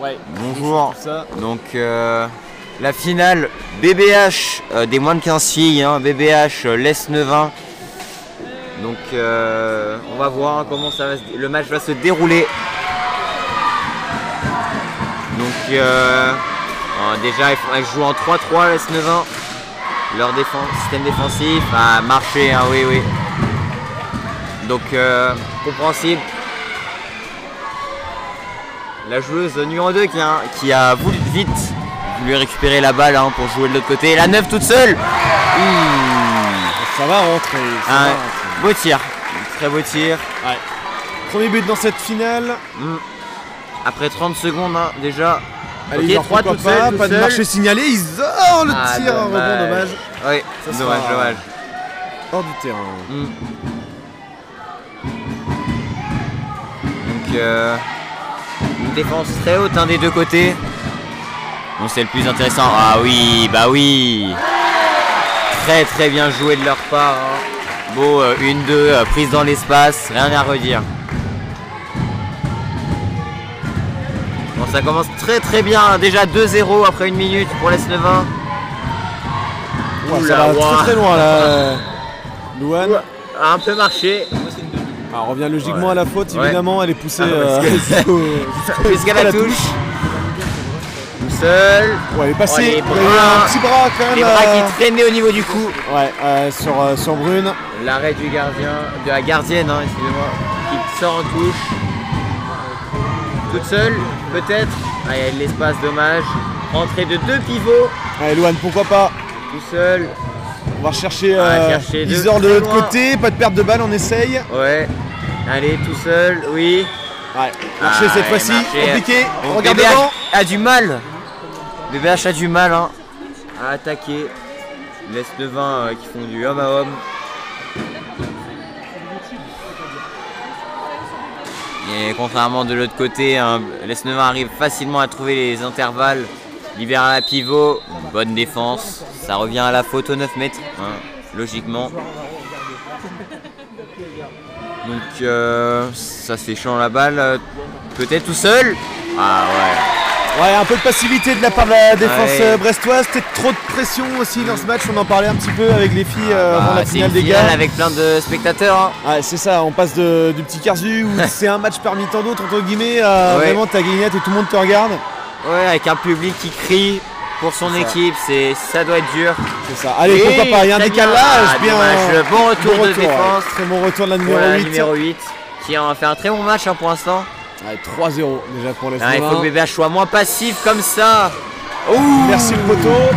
Ouais. Bonjour. Donc la finale BBH des moins de 15 filles, hein, BBH l'Est-Nevin. Donc on va voir comment le match va se dérouler. Donc déjà elles jouent en 3-3 l'Est-Nevin. Leur système défensif a marché, hein, oui. Donc compréhensible. La joueuse numéro 2 qui a voulu récupérer la balle, hein, pour jouer de l'autre côté. La 9 toute seule. Ça va rentrer. Beau tir. Très beau tir. Ouais. Premier but dans cette finale. Après 30 secondes, hein, déjà. Allez, ok, 3 toute seule. Pas de marché signalé. Ils sortent le tir. Un rebond, dommage. Oui, dommage. Hors du terrain. Donc une défense très haute, hein, des deux côtés. Donc c'est le plus intéressant. Ah oui, bah oui. Très bien joué de leur part, hein. Beau 1-2, prise dans l'espace, rien à redire. Bon, ça commence très bien, hein. Déjà 2-0 après 1 minute pour l'Est-Nevin. Ça va très loin là. Louane a un peu marché. On revient logiquement à la faute, évidemment. Elle est poussée jusqu'à la touche. Tout seul. Ouais, elle est passée. Les un petit bras quand même. Les bras qui traînaient au niveau du cou. Ouais, sur Brune. L'arrêt du gardien, de la gardienne, hein, excusez-moi, qui sort en touche. Toute seule, peut-être. Il y a de l'espace, dommage. Entrée de 2 pivots. Allez, Louane, pourquoi pas. Tout seul. On va chercher Isor de l'autre côté, pas de perte de balle, on essaye. Ouais. Allez, tout seul, oui. Ouais, marché cette fois-ci, compliqué. On regarde devant. A du mal. BBH a du mal, hein, à attaquer. L'Est-Nevin qui font du homme à homme. Et contrairement de l'autre côté, hein, l'Est-Nevin arrive facilement à trouver les intervalles. Libère à la pivot, bonne défense. Ça revient à la faute aux 9 mètres, hein, logiquement. Donc ça fait champ la balle, peut-être tout seul. Ah ouais. Ouais, un peu de passivité de la part de la défense brestoise. Peut-être trop de pression aussi dans ce match. On en parlait un petit peu avec les filles avant la finale des gars. Avec plein de spectateurs. Hein. Ouais, c'est ça. On passe du petit Carzu où c'est un match parmi tant d'autres entre guillemets. Vraiment ta guignette et tout le monde te regarde. Ouais, avec un public qui crie pour son équipe, ça doit être dur. C'est ça. Allez, pourquoi pas, il y a un décalage. Bien. Bon retour de défense. Très bon retour de la numéro 8. Qui a fait un très bon match, hein, pour l'instant. Ouais, 3-0 déjà pour l'Est-Nevin. Il faut que BBH soit moins passif comme ça. Merci le poteau.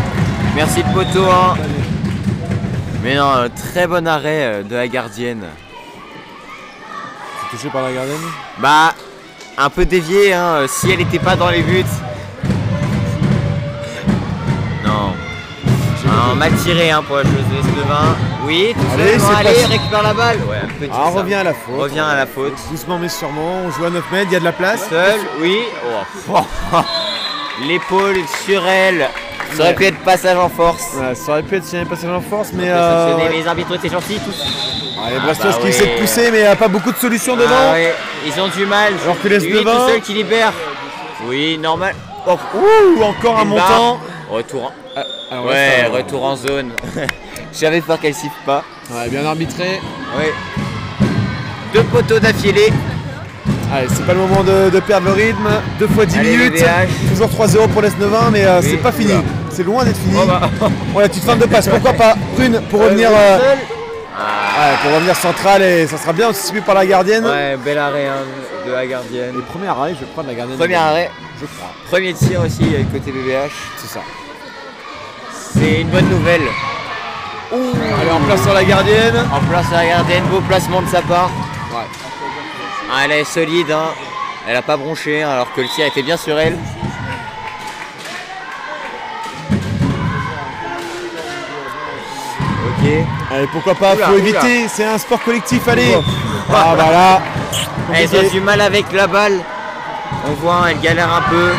Merci le poteau, hein. Mais non, très bon arrêt de la gardienne. C'est touché par la gardienne? Bah, un peu dévié, hein, si elle n'était pas dans les buts. Non. Mal tiré, hein, pour la joueuse de l'Est-Nevin. Oui, allez, récupère la balle. Ouais, on revient à la faute. Revient à la faute. Doucement mais sûrement, on joue à 9 mètres, il y a de la place. Seul, oui. L'épaule sur elle. Ça aurait pu être passage en force. Ouais, ça aurait pu être passage en force, mais les arbitres étaient gentils tous. Les Brestois qui essaient de pousser, mais il n'y a pas beaucoup de solutions devant. Ouais. Ils ont du mal. Alors que l'Est-Nevin tout seul qui libère. Oui, normal. Encore un montant. Retour. Retour en zone. J'avais peur qu'elle siffle pas. Ouais, bien arbitré. Ouais. 2 poteaux d'affilée. Allez, c'est pas le moment de perdre le rythme. 2 fois 10 minutes. BBH. Toujours 3-0 pour l'Est-Nevin, mais c'est pas fini. C'est loin d'être fini. La petite fin de passe, pourquoi pas. Prune pour revenir. Pour revenir central, et ça sera bien anticipé par la gardienne. Ouais, bel arrêt, hein, de la gardienne. Et premier arrêt, je crois, de la gardienne. Premier arrêt, je crois. Premier tir aussi côté BBH. C'est ça. C'est une bonne nouvelle. Allez, en place sur la gardienne. En place sur la gardienne, beau placement de sa part. Ouais. Elle est solide, hein. Elle a pas bronché, hein, alors que le tir était bien sur elle. Ok. Allez, pourquoi pas, faut éviter, c'est un sport collectif, allez. Voilà. Elles ont du mal avec la balle. On voit, elle galère un peu.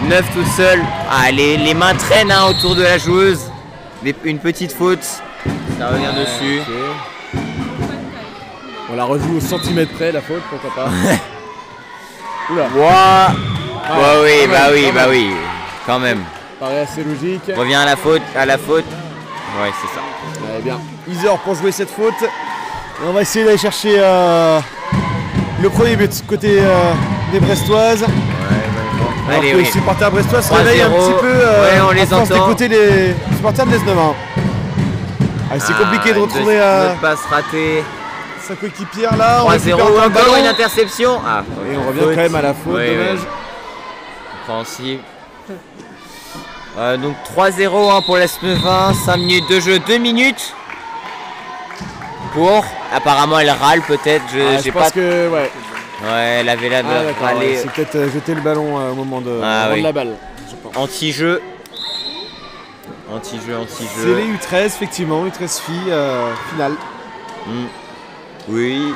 9 toute seule. Les mains traînent, hein, autour de la joueuse. Une petite faute. Ça revient dessus. Okay. On la rejoue au centimètre près, la faute, pourquoi pas. Oula. oui, bah oui, quand même. Paraît assez logique. Revient à la faute, Ouais, c'est ça. Eh bien, Isor pour jouer cette faute. Et on va essayer d'aller chercher le premier but côté des Brestoises. Ouais, Alors que les supporters brestois se réveillent un petit peu on les à force entend. d'écouter les supporters de l'Es-Neuvin. C'est compliqué de retrouver notre passe ratée. sa coéquipière là. 3-0, encore une interception. Et on revient quand même à la faute, dommage. Compréhensible. Donc 3-0 pour l'Es-Neuvin, 5 minutes de jeu, 2 minutes. Apparemment elle râle peut-être, je pense que ouais. Ouais, elle avait l'air de râler. C'est peut-être jeter le ballon au moment de la balle. Anti-jeu. C'est les U13 effectivement, U13 filles, finale. Oui.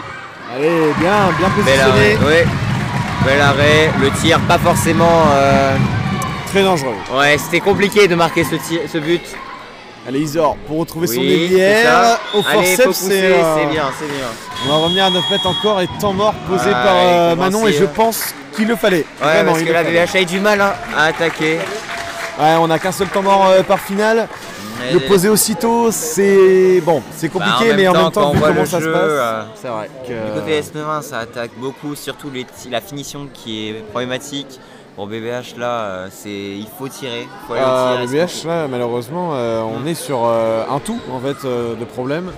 Allez, bien positionné. Bel arrêt, le tir pas forcément très dangereux. Ouais, c'était compliqué de marquer ce but. Allez Isor pour retrouver son délière. Au forceps, c'est bien. On va revenir à 9 mètres encore et temps mort posé par Manon et je pense qu'il le fallait. Ouais, vraiment, parce que la BBH a eu du mal à attaquer. Ouais, on n'a qu'un seul temps mort par finale. Le poser aussitôt, c'est compliqué, mais en même temps, vu comment ça se passe, c'est vrai que... Du côté S9, ça attaque beaucoup, surtout la finition qui est problématique. Pour BBH là, il faut tirer. BBH là, malheureusement, on est sur un tout en fait de problèmes.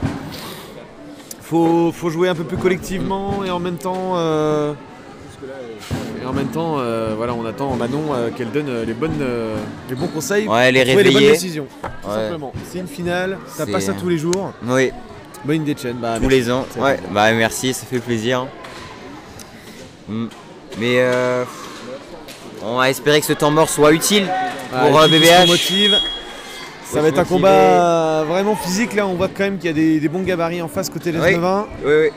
Faut jouer un peu plus collectivement et en même temps, voilà, on attend Manon qu'elle donne les bons conseils, les trouver les bonnes réveiller. décisions. Tout simplement. C'est une finale, ça passe à tous les jours. Oui. Bonne Dechen, tous les ans. Ouais. Bah merci, ça fait plaisir. Mais on va espérer que ce temps mort soit utile pour BBH. Ça va être un combat vraiment physique. Là, on voit quand même qu'il y a des bons gabarits en face côté des S9. Oui.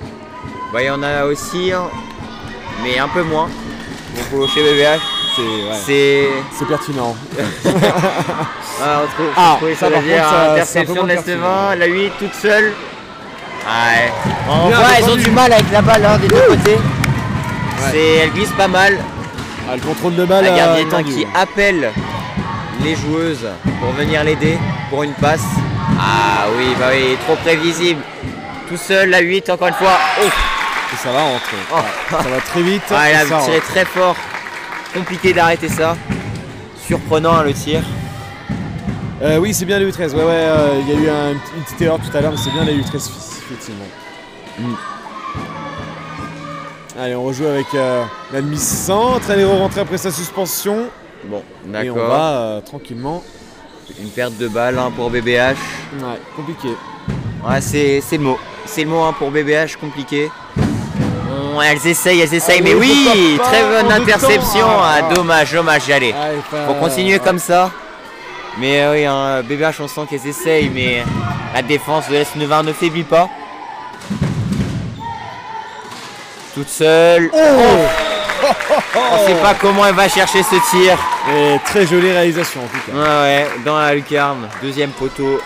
Bah, il y en a aussi, mais un peu moins. Donc, chez BBH, c'est pertinent. on trouve ça va dire interception de l'S9, la 8 toute seule. On voit, elles ont du mal avec la balle des deux côtés. Elle glisse pas mal. Le contrôle de balle. La gardienne qui appelle les joueuses pour venir l'aider pour une passe. Oui, trop prévisible. Tout seul, la 8 encore une fois. Et ça va rentrer. Ça va très vite. Elle a tiré très fort. Compliqué d'arrêter ça. Surprenant le tir. Oui, c'est bien les U13. Il y a eu une petite erreur tout à l'heure, mais c'est bien les U13 effectivement. Allez, on rejoue avec l'admise centre. Elle est rentrée après sa suspension. Bon, d'accord. Et on va tranquillement. Une perte de balle pour BBH. Compliqué. C'est le mot. C'est le mot pour BBH, compliqué. Elles essayent, mais oui, très bonne interception. Dommage, allez. Faut continuer comme ça. Mais BBH, on sent qu'elles essayent, mais la défense de l'S9 ne faiblit pas. Toute seule. On ne sait pas comment elle va chercher ce tir. Et très jolie réalisation en tout cas. Dans la lucarne, deuxième poteau.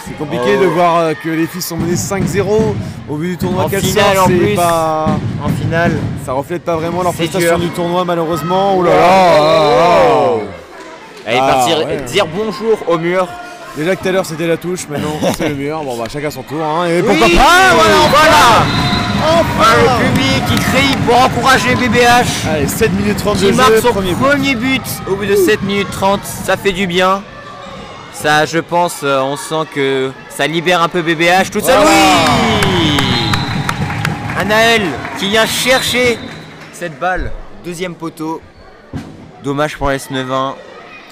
C'est compliqué de voir que les filles sont menées 5-0 au vu du tournoi qu'elles sortent. En finale, ça reflète pas vraiment leur prestation du tournoi malheureusement. Elle est partie dire bonjour au mur. Déjà que tout à l'heure c'était la touche, maintenant c'est le mur. Bon chacun son tour. Et pourquoi pas le public qui crie pour encourager BBH. Allez, 7 minutes 30 de jeu. Qui marque son premier but au bout de 7 minutes 30. Ça fait du bien. Ça, je pense, on sent que ça libère un peu BBH. Toute seule, Anaël qui vient chercher cette balle. Deuxième poteau. Dommage pour l'S9.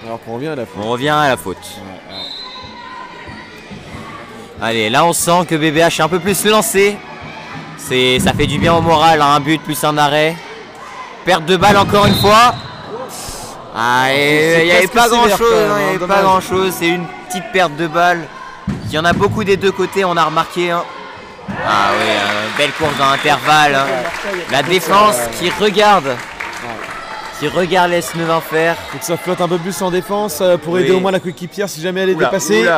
Alors qu'on revient à la faute. On revient à la faute. Allez, là on sent que BBH est un peu plus lancé. Ça fait du bien au moral, un but plus un arrêt. Perte de balle encore une fois. Il n'y avait pas grand chose, c'est une petite perte de balle. Il y en a beaucoup des deux côtés, on a remarqué. Belle course dans l'intervalle. La défense qui regarde les S9 faire. Faut que ça flotte un peu plus en défense pour aider au moins la coéquipière si jamais elle est dépassée.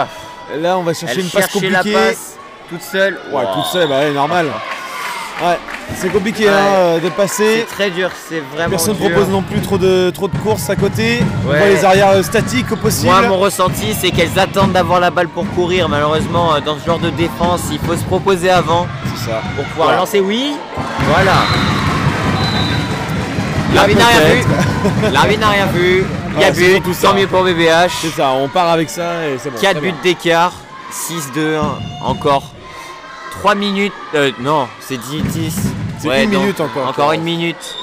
Là on va chercher une passe compliquée. La passe toute seule. Toute seule, normal. Ouais, c'est compliqué de passer. C'est très dur, c'est vraiment Personne dur. ne propose non plus trop de courses à côté. Ouais. On voit les arrières statiques au possible. Moi, mon ressenti, c'est qu'elles attendent d'avoir la balle pour courir. Malheureusement, dans ce genre de défense, il faut se proposer avant pour pouvoir lancer. Oui, voilà. L'arbitre n'a rien vu. L'arbitre n'a rien vu. Il y a but, tant mieux pour BBH. C'est ça, on part avec ça et c'est bon. 4 buts d'écart, 6-2, encore 3 minutes. Non, c'est 10. C'est une minute encore. Encore une minute.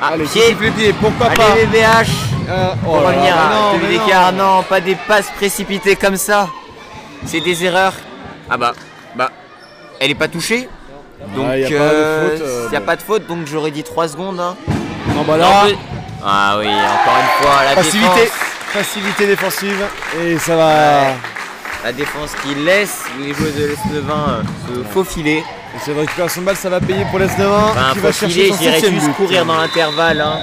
Ah, allez, pied. Pourquoi pas. Allez, BBH. Pour revenir à 2 buts non. d'écart. Non, pas des passes précipitées comme ça. C'est des erreurs. Ah bah, elle est pas touchée. Donc, il n'y a pas de faute, donc j'aurais dit 3 secondes. Hein. Non, bah là. Ah oui, encore une fois, la défense. Facilité défensive. Et ça va. Ouais. La défense qui laisse les joueurs de l'S9 se faufiler. Et c'est de récupération de balle, ça va payer pour l'S9 qui va chercher son j'irais 7e juste but. courir dans l'intervalle. Hein.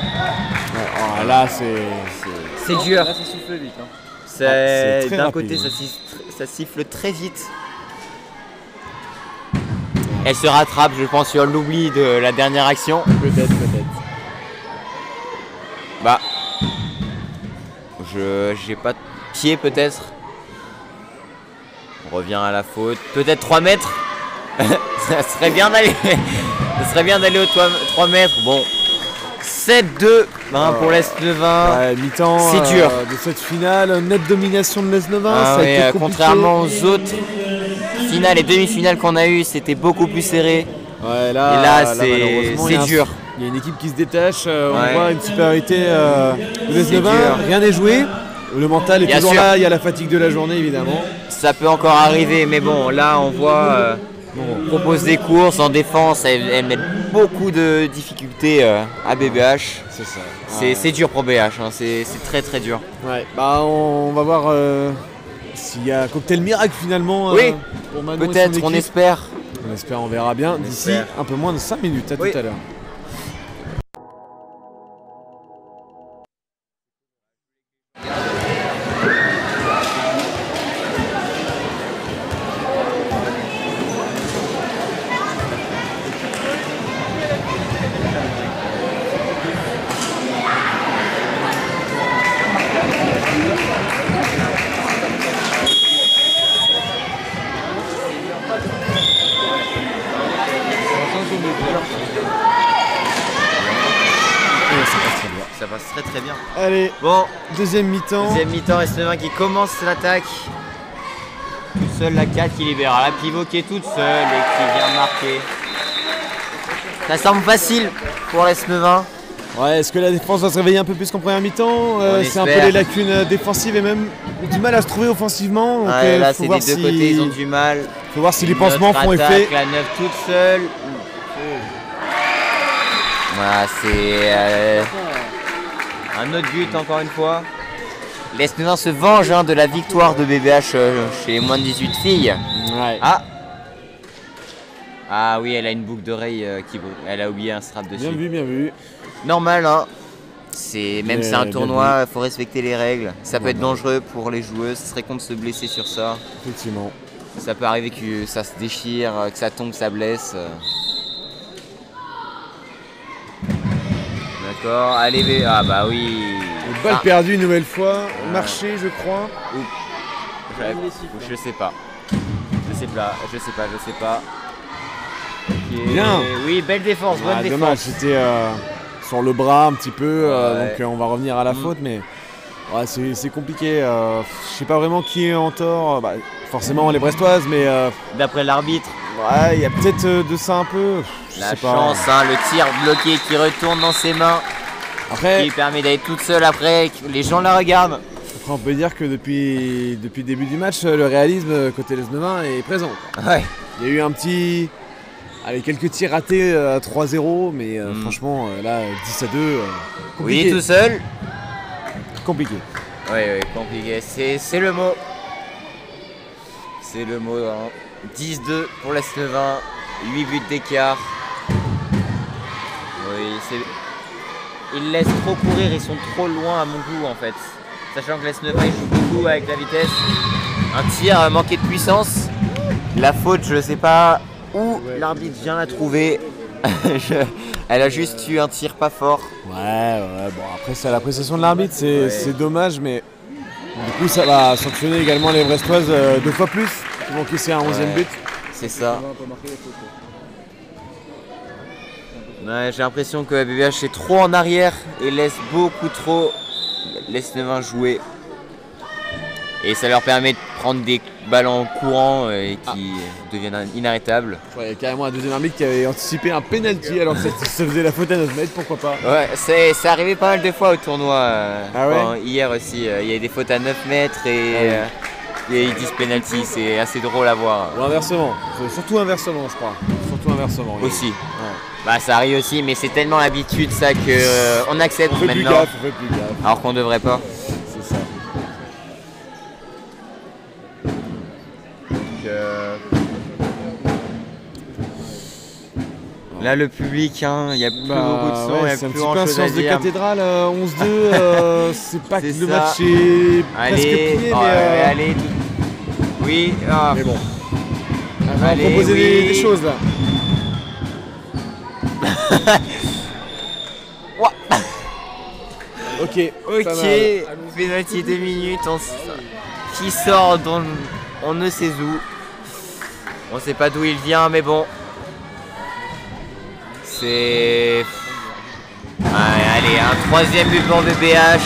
Ouais, là, c'est dur. Là, ça souffle vite. Hein. D'un côté, ça siffle très vite. Elle se rattrape, je pense, sur l'oubli de la dernière action. Peut-être. Bah, j'ai pas de pied peut-être. On revient à la faute. Peut-être 3 mètres. Ça serait bien d'aller aux 3 mètres. Bon, 7-2 pour l'S9. Ouais, mi-temps c'est dur. De cette finale, nette domination de l'S9. Ah, ça a été compliqué. Contrairement aux autres finales et demi-finales qu'on a eues, c'était beaucoup plus serré. Ouais, et là c'est dur. Il y a une équipe qui se détache, on Ouais. voit une supériorité de l'S9. dur. Rien n'est joué. Le mental est Bien toujours sûr. là, il y a la fatigue de la journée évidemment. Ça peut encore arriver, mais bon, là on voit, on propose des courses en défense, elles mettent beaucoup de difficultés à BBH. C'est ça. C'est dur pour BH, hein. C'est très très dur. Ouais, bah on va voir s'il y a un cocktail miracle finalement Oui, pour Manon et son peut-être, on équipe. espère. On espère, on verra bien d'ici espère. un peu moins de 5 minutes. À Oui. tout à l'heure. Ça passe très très bien. Allez, Bon, deuxième mi-temps. deuxième mi-temps, S9 qui commence l'attaque. Tout seul, la 4 qui libère. La pivot qui est toute seule et qui vient marquer. Ça semble facile pour l'S9. Ouais, est-ce que la défense va se réveiller un peu plus qu'en première mi-temps C'est un peu espère. les lacunes défensives et même du mal à se trouver offensivement. Donc, Ouais, là, faut c'est voir des deux côtés, ils ont du mal. faut voir si les pansements Notre font attaque, effet. La 9 toute seule. Voilà, c'est un autre but encore une fois. L'S9 se venge de la victoire de BBH chez les moins de 18 filles. Ouais. Ah oui, elle a une boucle d'oreille elle a oublié un strap dessus. Bien vu. Normal, hein. Même si c'est un bien tournoi, il faut respecter les règles. Ça peut être dangereux pour les joueuses, ce serait con de se blesser sur ça. Effectivement. Ça peut arriver que ça se déchire, que ça tombe, que ça blesse. D'accord, allez, ah bah oui. Une balle perdue une nouvelle fois. Marché, je crois. Je sais pas. Je sais pas. Okay. Bien. Oui, belle défense, bonne défense. Dommage, c'était sur le bras un petit peu, Ouais. donc on va revenir à la faute, mais ouais, c'est compliqué. Je sais pas vraiment qui est en tort. Bah, forcément les Brestoises, mais D'après l'arbitre, ouais, il y a peut-être de ça un peu. Je la sais pas. chance, hein, le tir bloqué qui retourne dans ses mains, Après, qui permet d'aller toute seule après, que les gens la regardent. on peut dire que depuis le début du match, le réalisme côté l'S9 est présent. Ouais. Il y a eu quelques tirs ratés à 3-0, mais franchement, là, 10-2, compliqué. Oui, tout seul. Compliqué. Oui, compliqué. C'est le mot. C'est le mot. Hein. 10-2 pour l'S9, 8 buts d'écart. Oui, ils laissent trop courir, ils sont trop loin à mon goût en fait. Sachant que l'S9 il joue beaucoup avec la vitesse. Un tir manqué de puissance. La faute, je sais pas. ou l'arbitre vient la trouver. Elle a juste eu un tir pas fort. Ouais, bon après c'est à l'appréciation de l'arbitre, c'est dommage, mais du coup ça va sanctionner également les Brestoises 2 fois plus, qui vont encaisser un 11e but. C'est ça. Ouais, j'ai l'impression que la BBH est trop en arrière et laisse beaucoup trop l'Esnevin jouer. Et ça leur permet de prendre des ballons courants et qui deviennent inarrêtables. Il y a carrément un deuxième arbitre qui avait anticipé un penalty alors que ça faisait la faute à 9 mètres, pourquoi pas. Ouais, c'est arrivé pas mal de fois au tournoi. Ouais. Hier aussi, il y a des fautes à 9 mètres et ils disent penalty, c'est assez drôle à voir. Ou inversement, surtout inversement je crois. Surtout inversement. Aussi. Ouais. Bah ça arrive aussi, mais c'est tellement l'habitude ça que on accepte on fait maintenant. On fait plus gaffe. Alors qu'on devrait pas. C'est ça. Là le public, il n'y a plus beaucoup de son, il n'y a plus grand chose à dire. C'est un petit peu un séance de cathédrale, 11-2, c'est pas que le match est presque plié, mais... allez, oui, mais bon. On va proposer des choses là. Ok, penalty 2 minutes, qui sort dont on ne sait où. On sait pas d'où il vient, mais bon. C'est... allez, un 3e but pour BBH.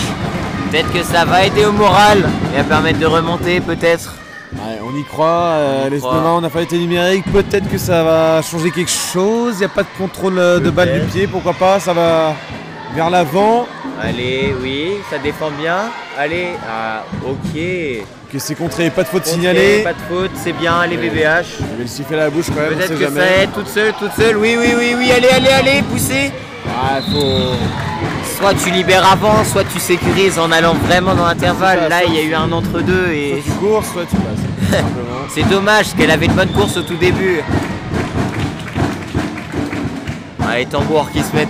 Peut-être que ça va aider au moral et à permettre de remonter, peut-être. Ouais, on y croit, l'Esnevin, on a fait été numérique, peut-être que ça va changer quelque chose, il n'y a pas de contrôle de balle du pied, pourquoi pas, ça va vers l'avant. Allez, oui, ça défend bien, allez, ok. Que c'est contré, pas de faute signalée. Pas de faute, c'est bien, allez BBH. Je vais le siffler à la bouche quand même, peut-être on sait que jamais. ça aide, toute seule, oui, allez, poussez. Soit tu libères avant, soit tu sécurises en allant vraiment dans l'intervalle. Là, il y a eu un entre-deux et... Soit tu cours, soit tu passes. C'est dommage parce qu'elle avait une bonne course au tout début. Allez, tambours qui se mettent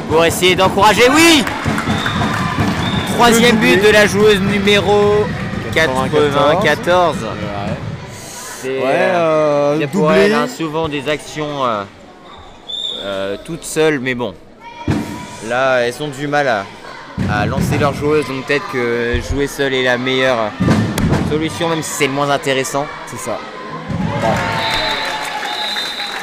pour essayer d'encourager. Oui! 3e but de la joueuse numéro 94. C'est pour elle, souvent des actions toutes seules, mais bon. Là, elles ont du mal à lancer leur joueuse, donc peut-être que jouer seule est la meilleure solution, même si c'est le moins intéressant. C'est ça. Bon.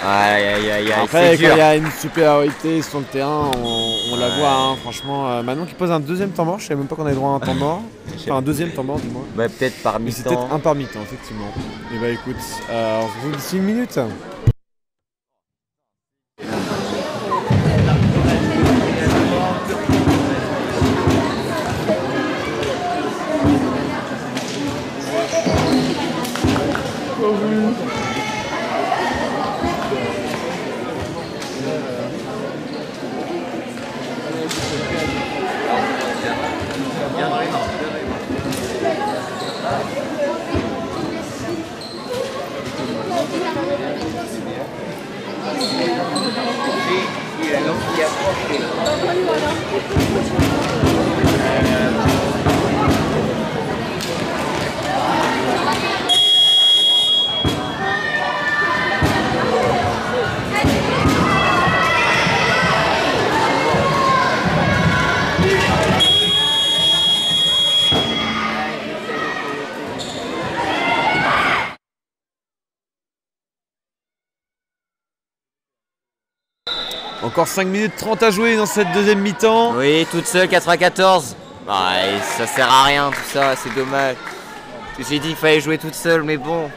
Aïe. Après, quand il y a une supériorité sur le terrain, on la voit, hein, franchement. Manon qui pose un 2e temps mort, je savais même pas qu'on avait droit à un temps mort. Enfin, un 2e temps mort, du moins. Bah, peut-être par mi-temps. C'est peut-être un par mi-temps, effectivement. Et bah écoute, on se retrouve d'ici 1 minute. Encore 5 minutes 30 à jouer dans cette 2e mi-temps. Oui, toute seule, 94. Ça sert à rien tout ça, c'est dommage. J'ai dit qu'il fallait jouer toute seule, mais bon.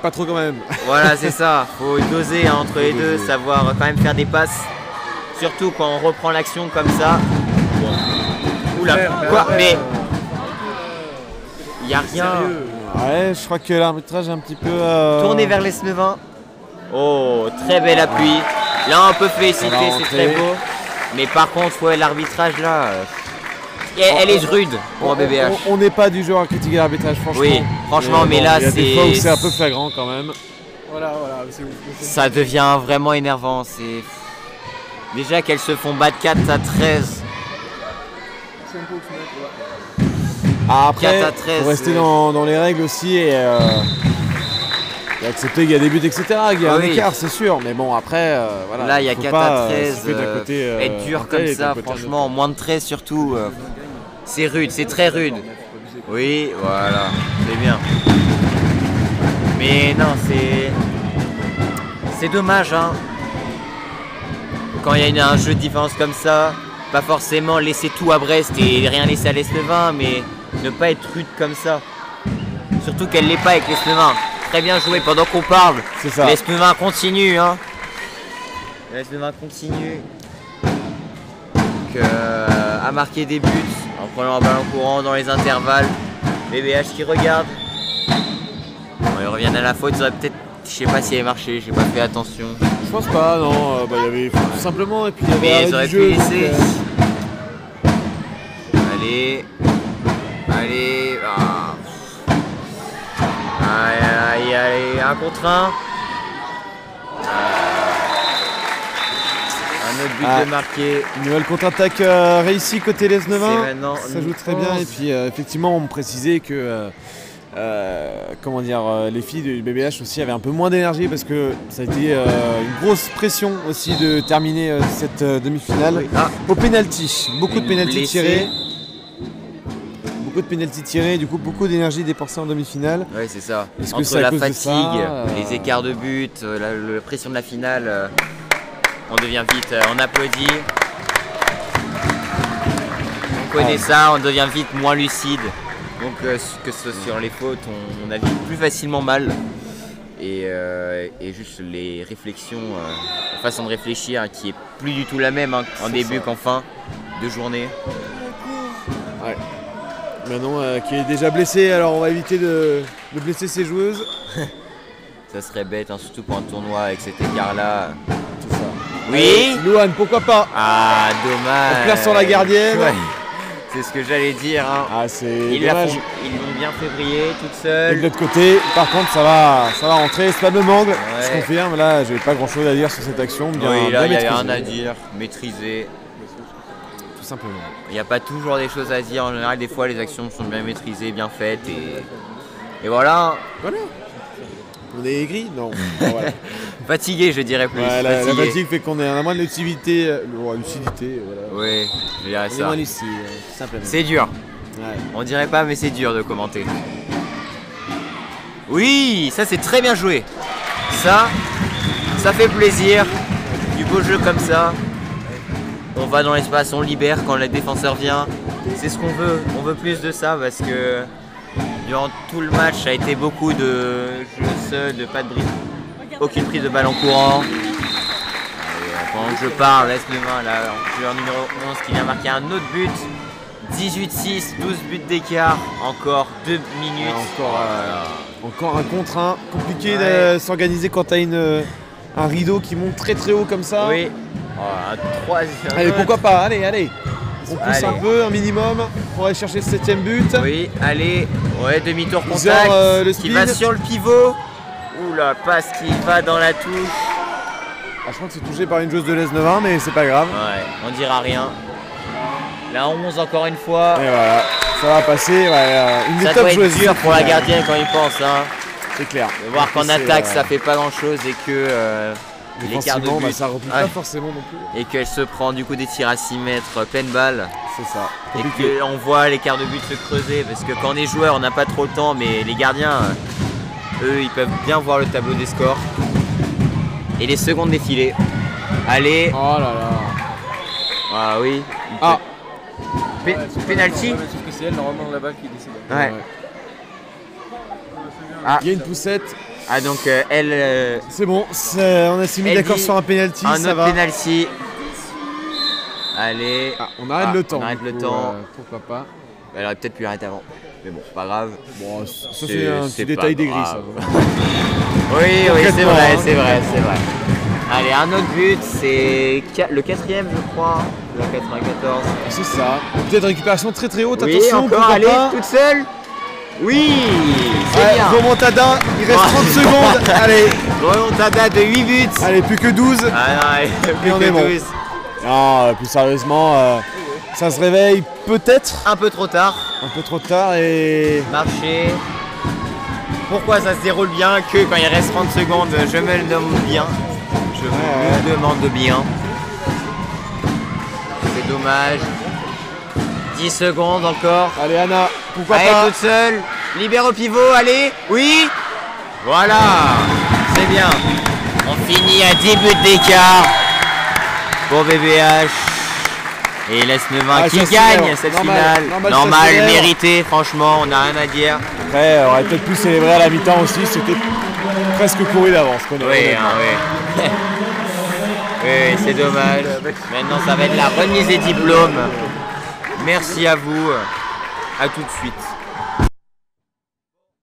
Pas trop quand même. Voilà, c'est ça. Faut doser entre les deux, savoir quand même faire des passes. Surtout quand on reprend l'action comme ça. Bon. Oula, quoi? Mais il n'y a rien. Ouais, je crois que l'arbitrage est un petit peu... Tourné vers l'Esnevin. Oh, très bel appui. Là, on peut féliciter, c'est très beau. Mais par contre, ouais, l'arbitrage là, elle est rude pour BBH. On n'est pas du genre à critiquer l'arbitrage, franchement. Oui, franchement, mais là, c'est... Il y a des fois où c'est un peu flagrant quand même. Voilà, ça devient vraiment énervant. C'est déjà qu'elles se font battre 4 à 13. Après, 4 à 13, faut rester dans les règles aussi et Et accepter qu'il y a des buts, etc. Il y a un écart, c'est sûr. Mais bon, après, voilà. Là, il y a 4 à 13. Côté, être dur comme ça, franchement, moins de 13 surtout. C'est rude, c'est très rude. Oui, voilà, c'est bien. Mais non, c'est dommage, hein. Quand il y a un jeu de différence comme ça, pas forcément laisser tout à Brest et rien laisser à l'Esnevin, mais ne pas être rude comme ça. Surtout qu'elle l'est pas avec l'Esnevin. Très bien joué pendant qu'on parle. C'est ça. L'Esnevin continue, hein. L'Esnevin continue. Donc, à marquer des buts en prenant un ballon courant dans les intervalles. BBH qui regarde. Bon, ils reviennent à la faute, ils auraient peut-être. Je sais pas si elle marché, j'ai pas fait attention. Je pense pas, non. Il y avait tout simplement et puis il y avait ils auraient pu laisser. Allez. Allez. Allez, 1 contre 1. Un autre but de marqué. Une nouvelle contre-attaque réussie côté l'Esnevin. Ça joue très bien. Et puis effectivement, on me précisait que comment dire, les filles du BBH aussi avaient un peu moins d'énergie parce que ça a été une grosse pression aussi de terminer cette demi-finale au pénalty. Beaucoup de pénaltys tirés. Beaucoup de pénaltys tirés, du coup beaucoup d'énergie dépensée en demi-finale. Oui, c'est ça. Entre la fatigue, les écarts de but, la pression de la finale, on devient vite, on applaudit. On connaît ça, on devient vite moins lucide. Donc que ce soit sur les fautes, on navigue plus facilement mal. Et juste les réflexions, la façon de réfléchir qui est plus du tout la même en début qu'en fin de journée. Ouais. Manon qui est déjà blessée, alors on va éviter de blesser ses joueuses. Ça serait bête, hein, surtout pour un tournoi avec cet écart-là. Tout ça. Oui. Louane, pourquoi pas? Ah, dommage. On place sur la gardienne. Ouais. C'est ce que j'allais dire. Hein. Ah, c'est ils dommage. Ils l'ont bien fait briller toute seule. De l'autre côté, par contre, ça va rentrer. C'est pas de mangle. Ouais. Je confirme. Là, j'ai pas grand-chose à dire sur cette action. Bien, oui, là, il bien n'y a rien à dire. Maîtrisé. Tout simplement. Il n'y a pas toujours des choses à dire. En général, des fois, les actions sont bien maîtrisées, bien faites. Et voilà. Voilà. On est aigri? Non. Voilà. Fatigué, je dirais plus. Ouais, la fatigue fait qu'on a moins de lucidité. Lucidité, voilà. Oui, je dirais ça. Moins lucide, tout simplement. C'est dur. Ouais. On dirait pas, mais c'est dur de commenter. Oui, ça c'est très bien joué. Ça fait plaisir. Du beau jeu comme ça. On va dans l'espace, on libère quand le défenseur vient. C'est ce qu'on veut. On veut plus de ça parce que durant tout le match, ça a été beaucoup de jeux seuls, de pas de brise. Aucune prise de ballon courant. Et pendant que je parle, laisse-le-main là, joueur numéro 11 qui vient marquer un autre but. 18-6, 12 buts d'écart, encore 2 minutes. Encore un contre 1. Compliqué de s'organiser quand tu as un rideau qui monte très très haut comme ça. Oui. Un troisième. Allez, pourquoi pas, allez. On pousse un peu, un minimum, pour aller chercher le 7ème but. Oui, allez, ouais, demi-tour contact, qui va sur le pivot. Ouh la passe qui va dans la touche. Je crois que c'est touché par une joueuse de l'Esnevin, mais c'est pas grave. Ouais, on dira rien. La 11 encore une fois. Et voilà, ça va passer. Une des ça top doit joueuses. être dur pour la gardienne quand il pense. Hein. C'est clair. De voir qu'en attaque ça fait pas grand chose et que l'écart de but, ça replie pas forcément non plus. Et qu'elle se prend du coup des tirs à 6 mètres pleine balle. C'est ça. Et qu'on voit l'écart de but se creuser parce que quand on est joueur on n'a pas trop le temps, mais les gardiens, eux, ils peuvent bien voir le tableau des scores. Et les secondes défilées. Allez. Oh là là. Ah oui. Penalty. Sauf que c'est elle normalement là-bas qui décide. Ouais. Il y a une poussette. Ah donc elle. C'est bon, on a s'est mis d'accord sur un penalty. Un autre penalty. Allez. On arrête le temps. On arrête le temps. Pourquoi pas. Elle aurait peut-être pu arrêter avant. Mais bon, pas grave. Bon, ça c'est un petit détail des gris, ça. Oui, c'est vrai. Allez, un autre but, c'est le 4ème, je crois, la 94. C'est ça. Peut-être récupération très très haute, oui, attention. Encore, allez, toute seule. Oui, c'est bien. Remontada, il reste 30 secondes. Allez. Remontada de 8 buts. Allez, plus que 12. Ah non, plus on que est 12. Bon. Non, plus sérieusement, ça se réveille peut-être. Un peu trop tard. Un peu trop tard et. Marcher. pourquoi ça se déroule bien que quand il reste 30 secondes, je me le demande bien. Je me le demande bien. C'est dommage. 10 secondes encore. Allez Anna, pourquoi allez, pas. toute seule. Libère au pivot, allez. Oui. Voilà. C'est bien. On finit à 10 buts d'écart pour BBH. Et l'S9-1 qui gagne cette finale. Normal, mérité, franchement, on n'a rien à dire. Après, on aurait peut-être pu célébrer à la mi-temps aussi, c'était presque couru d'avance. Oui, oui. Oui, c'est dommage. Maintenant, ça va être la remise des diplômes. Merci à vous. À tout de suite.